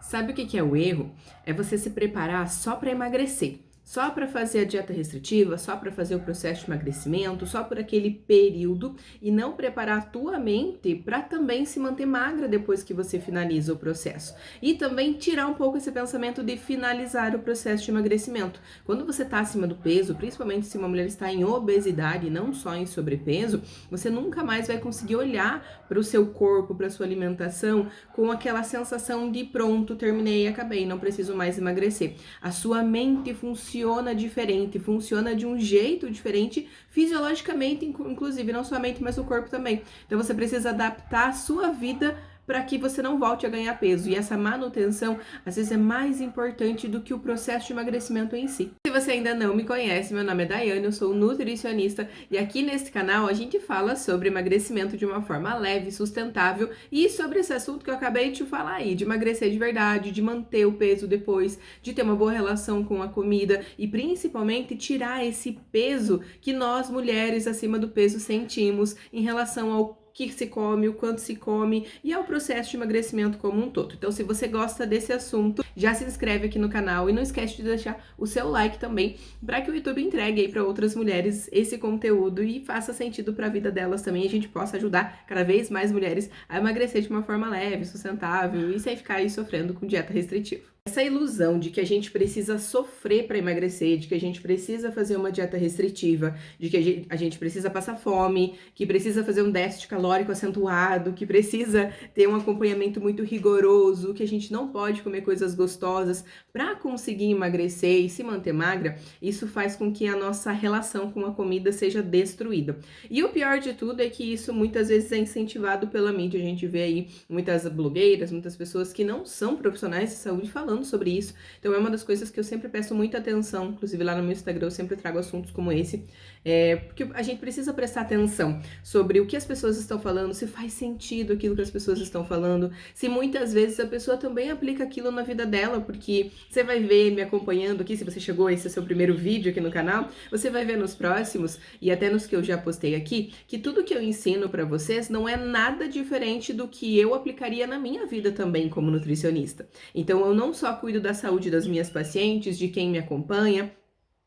Sabe o que que é o erro? É você se preparar só para emagrecer. Só para fazer a dieta restritiva, só para fazer o processo de emagrecimento, só por aquele período e não preparar a tua mente para também se manter magra depois que você finaliza o processo. E também tirar um pouco esse pensamento de finalizar o processo de emagrecimento. Quando você está acima do peso, principalmente se uma mulher está em obesidade, não só em sobrepeso, você nunca mais vai conseguir olhar para o seu corpo, para a sua alimentação com aquela sensação de pronto, terminei, acabei, não preciso mais emagrecer. A sua mente funciona diferente, funciona de um jeito diferente, fisiologicamente, inclusive, não só a mente, mas o corpo também. Então você precisa adaptar a sua vida para que você não volte a ganhar peso. E essa manutenção, às vezes, é mais importante do que o processo de emagrecimento em si. Se você ainda não me conhece, meu nome é Daiane, eu sou nutricionista e aqui neste canal a gente fala sobre emagrecimento de uma forma leve, sustentável e sobre esse assunto que eu acabei de te falar aí, de emagrecer de verdade, de manter o peso depois, de ter uma boa relação com a comida e principalmente tirar esse peso que nós mulheres acima do peso sentimos em relação ao que se come, o quanto se come e ao processo de emagrecimento como um todo. Então, se você gosta desse assunto, já se inscreve aqui no canal e não esquece de deixar o seu like também, para que o YouTube entregue aí para outras mulheres esse conteúdo e faça sentido para a vida delas também, e a gente possa ajudar cada vez mais mulheres a emagrecer de uma forma leve, sustentável e sem ficar aí sofrendo com dieta restritiva. Essa ilusão de que a gente precisa sofrer para emagrecer, de que a gente precisa fazer uma dieta restritiva, de que a gente precisa passar fome, que precisa fazer um déficit calórico acentuado, que precisa ter um acompanhamento muito rigoroso, que a gente não pode comer coisas gostosas para conseguir emagrecer e se manter magra, isso faz com que a nossa relação com a comida seja destruída. E o pior de tudo é que isso muitas vezes é incentivado pela mídia. A gente vê aí muitas blogueiras, muitas pessoas que não são profissionais de saúde falando sobre isso. Então é uma das coisas que eu sempre peço muita atenção, inclusive lá no meu Instagram eu sempre trago assuntos como esse, porque a gente precisa prestar atenção sobre o que as pessoas estão falando, se faz sentido aquilo que as pessoas estão falando, se muitas vezes a pessoa também aplica aquilo na vida dela, porque você vai ver me acompanhando aqui, se você chegou, esse é o seu primeiro vídeo aqui no canal, você vai ver nos próximos e até nos que eu já postei aqui, que tudo que eu ensino pra vocês não é nada diferente do que eu aplicaria na minha vida também como nutricionista. Então eu não só cuido da saúde das minhas pacientes, de quem me acompanha,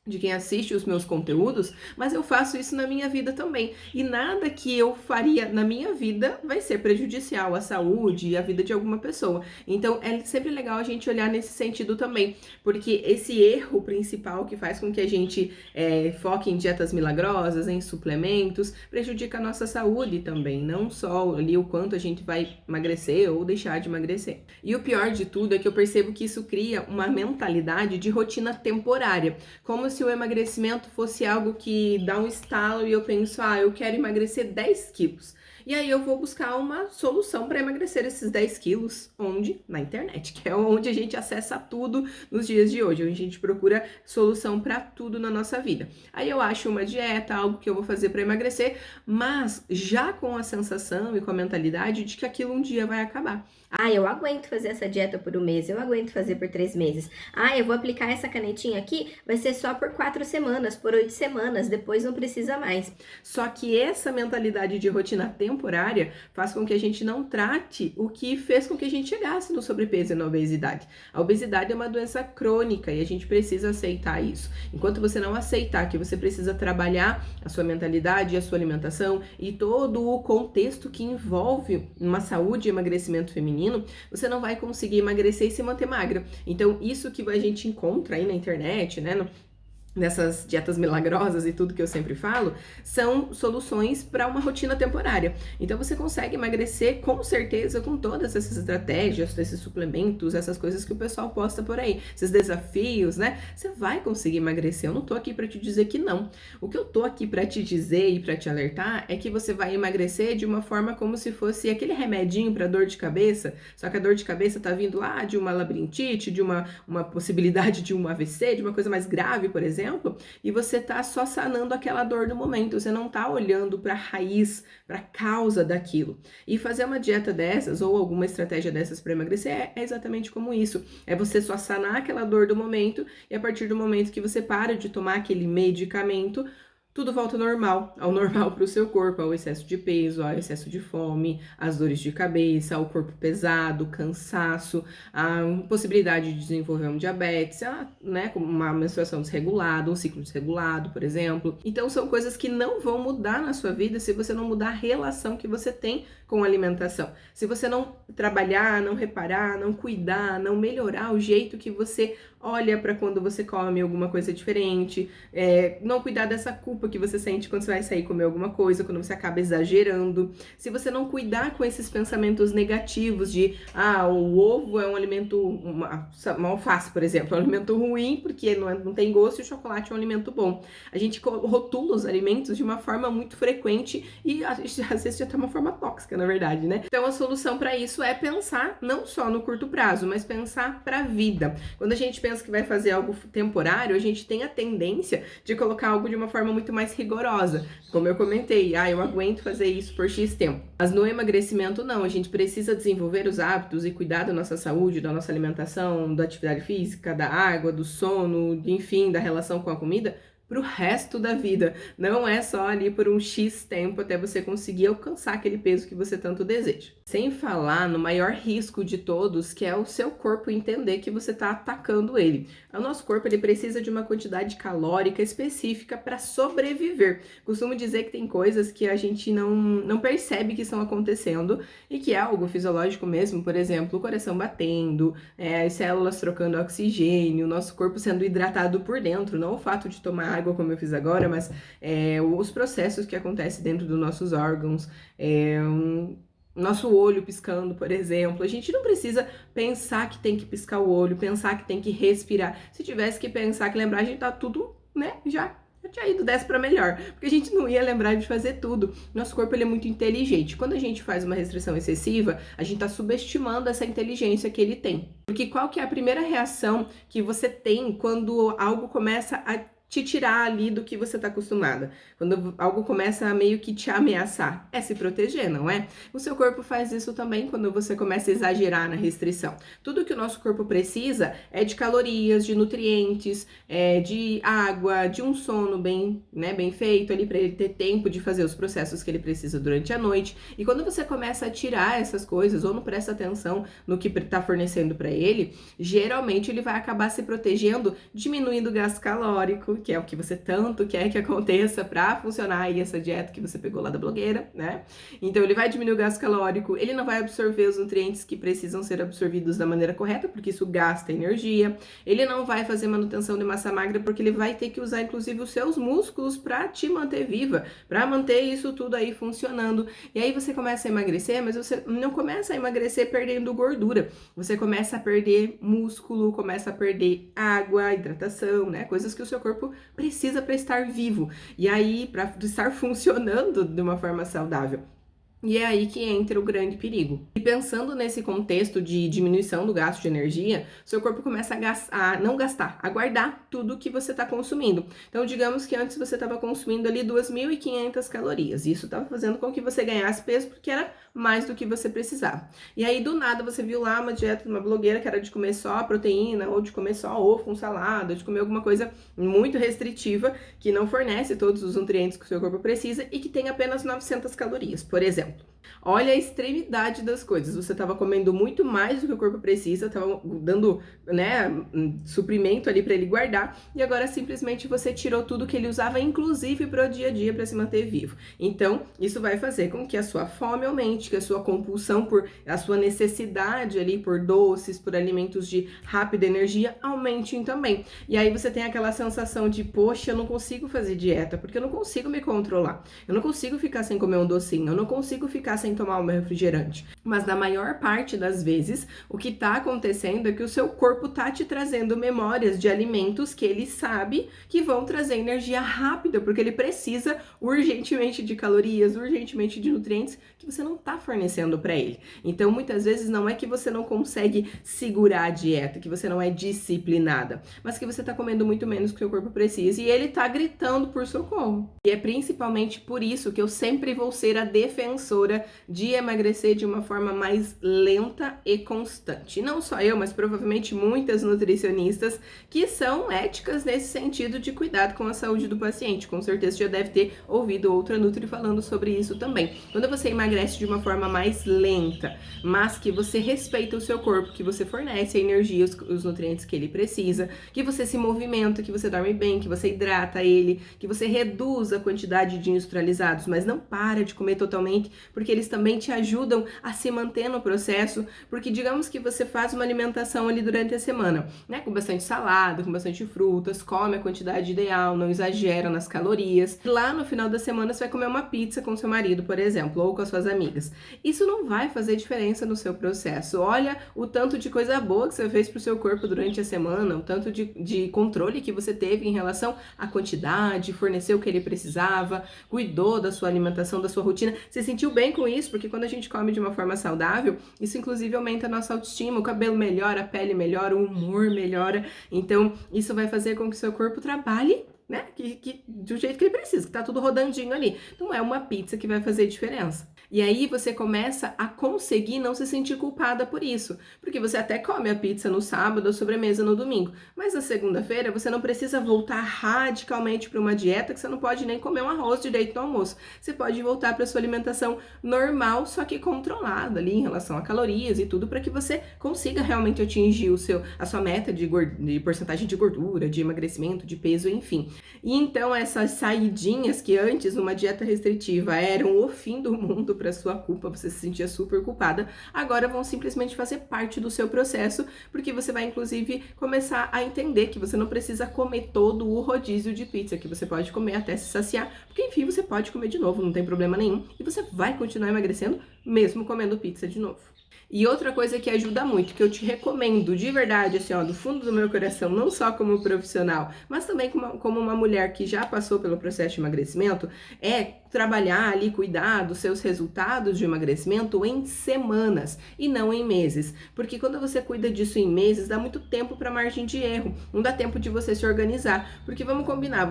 de quem assiste os meus conteúdos, mas eu faço isso na minha vida também. E nada que eu faria na minha vida vai ser prejudicial à saúde e à vida de alguma pessoa. Então é sempre legal a gente olhar nesse sentido também, porque esse erro principal que faz com que a gente foque em dietas milagrosas, em suplementos, prejudica a nossa saúde também, não só ali o quanto a gente vai emagrecer ou deixar de emagrecer. E o pior de tudo é que eu percebo que isso cria uma mentalidade de rotina temporária, como se o emagrecimento fosse algo que dá um estalo e eu penso, eu quero emagrecer 10 quilos. E aí eu vou buscar uma solução para emagrecer esses 10 quilos, onde? Na internet, que é onde a gente acessa tudo nos dias de hoje, onde a gente procura solução para tudo na nossa vida. Aí eu acho uma dieta, algo que eu vou fazer para emagrecer, mas já com a sensação e com a mentalidade de que aquilo um dia vai acabar. Eu aguento fazer essa dieta por um mês, eu aguento fazer por 3 meses. Eu vou aplicar essa canetinha aqui, vai ser só por 4 semanas, por 8 semanas, depois não precisa mais. Só que essa mentalidade de rotina temporária faz com que a gente não trate o que fez com que a gente chegasse no sobrepeso e na obesidade. A obesidade é uma doença crônica e a gente precisa aceitar isso. Enquanto você não aceitar que você precisa trabalhar a sua mentalidade, a sua alimentação e todo o contexto que envolve uma saúde e emagrecimento feminino, você não vai conseguir emagrecer e se manter magra. Então, isso que a gente encontra aí na internet, né, nessas dietas milagrosas e tudo que eu sempre falo, são soluções para uma rotina temporária. Então você consegue emagrecer com certeza com todas essas estratégias, esses suplementos, essas coisas que o pessoal posta por aí, esses desafios, né? Você vai conseguir emagrecer. Eu não tô aqui para te dizer que não. O que eu tô aqui para te dizer e para te alertar é que você vai emagrecer de uma forma como se fosse aquele remedinho para dor de cabeça, só que a dor de cabeça tá vindo lá de uma labirintite, de uma possibilidade de um AVC, de uma coisa mais grave, por exemplo, e você tá só sanando aquela dor no momento, você não tá olhando para a raiz, para a causa daquilo. E fazer uma dieta dessas ou alguma estratégia dessas para emagrecer é exatamente como isso. É você só sanar aquela dor do momento e a partir do momento que você para de tomar aquele medicamento, tudo volta ao normal para o seu corpo, ao excesso de peso, ao excesso de fome, às dores de cabeça, ao corpo pesado, cansaço, a possibilidade de desenvolver um diabetes, né, como uma menstruação desregulada, um ciclo desregulado, por exemplo. Então são coisas que não vão mudar na sua vida se você não mudar a relação que você tem com a alimentação. Se você não trabalhar, não reparar, não cuidar, não melhorar o jeito que você olha para quando você come alguma coisa diferente, não cuidar dessa culpa que você sente quando você vai sair comer alguma coisa, quando você acaba exagerando. Se você não cuidar com esses pensamentos negativos de, o ovo é um alimento, uma alface, por exemplo, é um alimento ruim porque não tem gosto, e o chocolate é um alimento bom. A gente rotula os alimentos de uma forma muito frequente e às vezes até uma forma tóxica, na verdade, né? Então a solução para isso é pensar não só no curto prazo, mas pensar para a vida. Quando a gente pensa que vai fazer algo temporário, a gente tem a tendência de colocar algo de uma forma muito mais rigorosa. Como eu comentei, eu aguento fazer isso por X tempo. Mas no emagrecimento, não. A gente precisa desenvolver os hábitos e cuidar da nossa saúde, da nossa alimentação, da atividade física, da água, do sono, enfim, da relação com a comida, pro resto da vida. Não é só ali por um X tempo até você conseguir alcançar aquele peso que você tanto deseja. Sem falar no maior risco de todos, que é o seu corpo entender que você está atacando ele. O nosso corpo, ele precisa de uma quantidade calórica específica para sobreviver. Costumo dizer que tem coisas que a gente não percebe que estão acontecendo e que é algo fisiológico mesmo, por exemplo, o coração batendo, as células trocando oxigênio, o nosso corpo sendo hidratado por dentro, não o fato de tomar água como eu fiz agora, mas os processos que acontecem dentro dos nossos órgãos, nosso olho piscando, por exemplo. A gente não precisa pensar que tem que piscar o olho, pensar que tem que respirar. Se tivesse que pensar, que lembrar, a gente tá tudo, né, já tinha ido 10 para melhor, porque a gente não ia lembrar de fazer tudo. Nosso corpo, ele é muito inteligente. Quando a gente faz uma restrição excessiva, a gente tá subestimando essa inteligência que ele tem. Porque qual que é a primeira reação que você tem quando algo começa a te tirar ali do que você está acostumada? Quando algo começa a meio que te ameaçar, é se proteger, não é? O seu corpo faz isso também quando você começa a exagerar na restrição. Tudo que o nosso corpo precisa é de calorias, de nutrientes, de água, de um sono bem feito ali para ele ter tempo de fazer os processos que ele precisa durante a noite. E quando você começa a tirar essas coisas ou não presta atenção no que está fornecendo para ele, geralmente ele vai acabar se protegendo, diminuindo o gasto calórico, que é o que você tanto quer que aconteça para funcionar aí essa dieta que você pegou lá da blogueira, né? Então ele vai diminuir o gasto calórico, ele não vai absorver os nutrientes que precisam ser absorvidos da maneira correta, porque isso gasta energia, ele não vai fazer manutenção de massa magra, porque ele vai ter que usar inclusive os seus músculos para te manter viva, para manter isso tudo aí funcionando. E aí você começa a emagrecer, mas você não começa a emagrecer perdendo gordura, você começa a perder músculo, começa a perder água, hidratação, né? Coisas que o seu corpo precisa para estar vivo e aí para estar funcionando de uma forma saudável. E é aí que entra o grande perigo. E pensando nesse contexto de diminuição do gasto de energia, seu corpo começa a guardar tudo que você está consumindo. Então, digamos que antes você estava consumindo ali 2.500 calorias. E isso estava fazendo com que você ganhasse peso porque era mais do que você precisava. E aí, do nada, você viu lá uma dieta de uma blogueira que era de comer só proteína, ou de comer só ovo com salada, ou de comer alguma coisa muito restritiva, que não fornece todos os nutrientes que o seu corpo precisa e que tem apenas 900 calorias, por exemplo. Olha a extremidade das coisas. Você estava comendo muito mais do que o corpo precisa, estava dando, suprimento ali para ele guardar, e agora simplesmente você tirou tudo que ele usava, inclusive para o dia a dia, para se manter vivo. Então, isso vai fazer com que a sua fome aumente, que a sua compulsão a sua necessidade ali por doces, por alimentos de rápida energia aumentem também. E aí você tem aquela sensação de, poxa, eu não consigo fazer dieta, porque eu não consigo me controlar. Eu não consigo ficar sem comer um docinho, eu não consigo ficar sem tomar o meu refrigerante. Mas na maior parte das vezes, o que tá acontecendo é que o seu corpo tá te trazendo memórias de alimentos que ele sabe que vão trazer energia rápida, porque ele precisa urgentemente de calorias, urgentemente de nutrientes que você não tá fornecendo para ele. Então, muitas vezes não é que você não consegue segurar a dieta, que você não é disciplinada, mas que você tá comendo muito menos que o seu corpo precisa e ele tá gritando por socorro. E é principalmente por isso que eu sempre vou ser a defensora maneira de emagrecer de uma forma mais lenta e constante. Não só eu, mas provavelmente muitas nutricionistas que são éticas nesse sentido de cuidado com a saúde do paciente. Com certeza já deve ter ouvido outra nutri falando sobre isso também. Quando você emagrece de uma forma mais lenta, mas que você respeita o seu corpo, que você fornece a energia, os nutrientes que ele precisa, que você se movimenta, que você dorme bem, que você hidrata ele, que você reduz a quantidade de industrializados, mas não para de comer totalmente, porque eles também te ajudam a se manter no processo, porque digamos que você faz uma alimentação ali durante a semana, né, com bastante salada, com bastante frutas, come a quantidade ideal, não exagera nas calorias. Lá no final da semana você vai comer uma pizza com seu marido, por exemplo, ou com as suas amigas. Isso não vai fazer diferença no seu processo. Olha o tanto de coisa boa que você fez pro seu corpo durante a semana, o tanto de controle que você teve em relação à quantidade, forneceu o que ele precisava, cuidou da sua alimentação, da sua rotina, se sentiu bem com isso, porque quando a gente come de uma forma saudável, isso inclusive aumenta a nossa autoestima, o cabelo melhora, a pele melhora, o humor melhora, então isso vai fazer com que o seu corpo trabalhe, né, do jeito que ele precisa, que tá tudo rodandinho ali. Não é uma pizza que vai fazer diferença. E aí você começa a conseguir não se sentir culpada por isso, porque você até come a pizza no sábado, a sobremesa no domingo, mas na segunda-feira você não precisa voltar radicalmente para uma dieta que você não pode nem comer um arroz direito no almoço. Você pode voltar para sua alimentação normal, só que controlada ali em relação a calorias e tudo, para que você consiga realmente atingir a sua meta de porcentagem de gordura, de emagrecimento, de peso, enfim. E então essas saidinhas que antes uma dieta restritiva eram o fim do mundo para sua culpa, você se sentia super culpada, agora vão simplesmente fazer parte do seu processo, porque você vai inclusive começar a entender que você não precisa comer todo o rodízio de pizza, que você pode comer até se saciar, porque enfim, você pode comer de novo, não tem problema nenhum, e você vai continuar emagrecendo mesmo comendo pizza de novo. E outra coisa que ajuda muito, que eu te recomendo de verdade, assim, ó, do fundo do meu coração, não só como profissional, mas também como uma mulher que já passou pelo processo de emagrecimento, é trabalhar ali, cuidar dos seus resultados de emagrecimento em semanas e não em meses. Porque quando você cuida disso em meses, dá muito tempo para margem de erro, não dá tempo de você se organizar. Porque vamos combinar,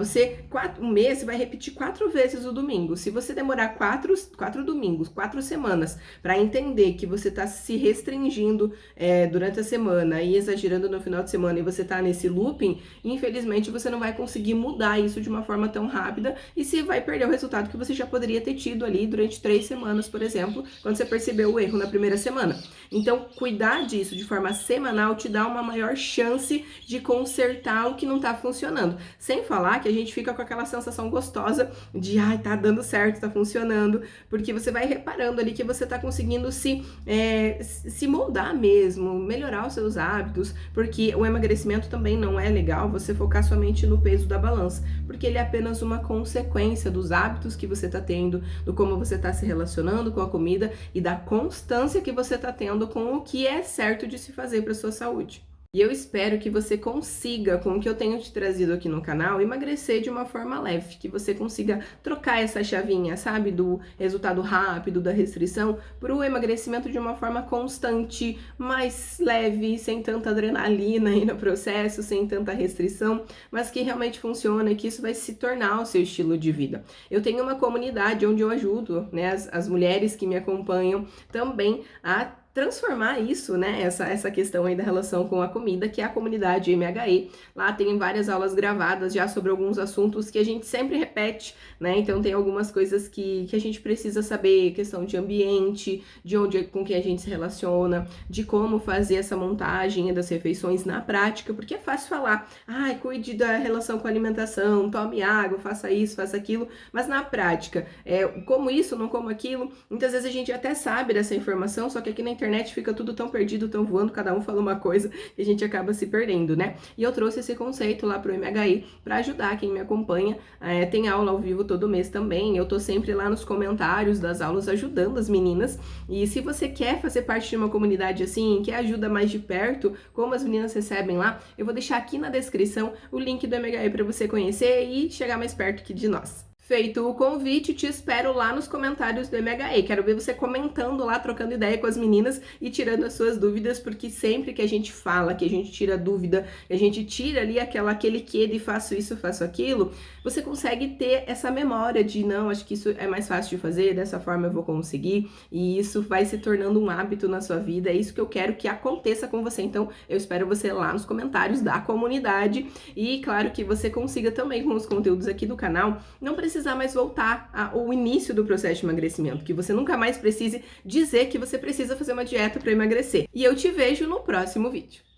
um mês vai repetir 4 vezes o domingo. Se você demorar 4 domingos, 4 semanas para entender que você está se restringindo durante a semana e exagerando no final de semana e você tá nesse looping, infelizmente você não vai conseguir mudar isso de uma forma tão rápida e você vai perder o resultado que você já poderia ter tido ali durante 3 semanas, por exemplo, quando você percebeu o erro na primeira semana. Então, cuidar disso de forma semanal te dá uma maior chance de consertar o que não tá funcionando. Sem falar que a gente fica com aquela sensação gostosa de, tá dando certo, tá funcionando, porque você vai reparando ali que você tá conseguindo se moldar mesmo, melhorar os seus hábitos, porque o emagrecimento também não é legal você focar somente no peso da balança, porque ele é apenas uma consequência dos hábitos que você tá tendo, do como você tá se relacionando com a comida e da constância que você tá tendo com o que é certo de se fazer para sua saúde. E eu espero que você consiga, com o que eu tenho te trazido aqui no canal, emagrecer de uma forma leve, que você consiga trocar essa chavinha, sabe, do resultado rápido, da restrição, para o emagrecimento de uma forma constante, mais leve, sem tanta adrenalina aí no processo, sem tanta restrição, mas que realmente funciona e que isso vai se tornar o seu estilo de vida. Eu tenho uma comunidade onde eu ajudo, né, as mulheres que me acompanham também a transformar isso, né, essa questão aí da relação com a comida, que é a comunidade MHE. Lá tem várias aulas gravadas já sobre alguns assuntos que a gente sempre repete, né, então tem algumas coisas que a gente precisa saber, questão de ambiente, de onde, com quem a gente se relaciona, de como fazer essa montagem das refeições na prática, porque é fácil falar, cuide da relação com a alimentação, tome água, faça isso, faça aquilo, mas na prática, como isso, não como aquilo, muitas vezes a gente até sabe dessa informação, só que aqui na internet fica tudo tão perdido, tão voando, cada um fala uma coisa e a gente acaba se perdendo, né? E eu trouxe esse conceito lá pro MHI para ajudar quem me acompanha. Tem aula ao vivo todo mês também, eu tô sempre lá nos comentários das aulas ajudando as meninas. E se você quer fazer parte de uma comunidade assim, quer ajuda mais de perto, como as meninas recebem lá, eu vou deixar aqui na descrição o link do MHI para você conhecer e chegar mais perto aqui de nós. Feito o convite, te espero lá nos comentários do MHE. Quero ver você comentando lá, trocando ideia com as meninas e tirando as suas dúvidas, porque sempre que a gente fala, que a gente tira dúvida, que a gente tira ali aquele quê de faço isso, faço aquilo, você consegue ter essa memória de não, acho que isso é mais fácil de fazer, dessa forma eu vou conseguir, e isso vai se tornando um hábito na sua vida. É isso que eu quero que aconteça com você. Então, eu espero você lá nos comentários da comunidade e, claro, que você consiga também com os conteúdos aqui do canal, não precisar mais voltar ao início do processo de emagrecimento, que você nunca mais precise dizer que você precisa fazer uma dieta para emagrecer. E eu te vejo no próximo vídeo.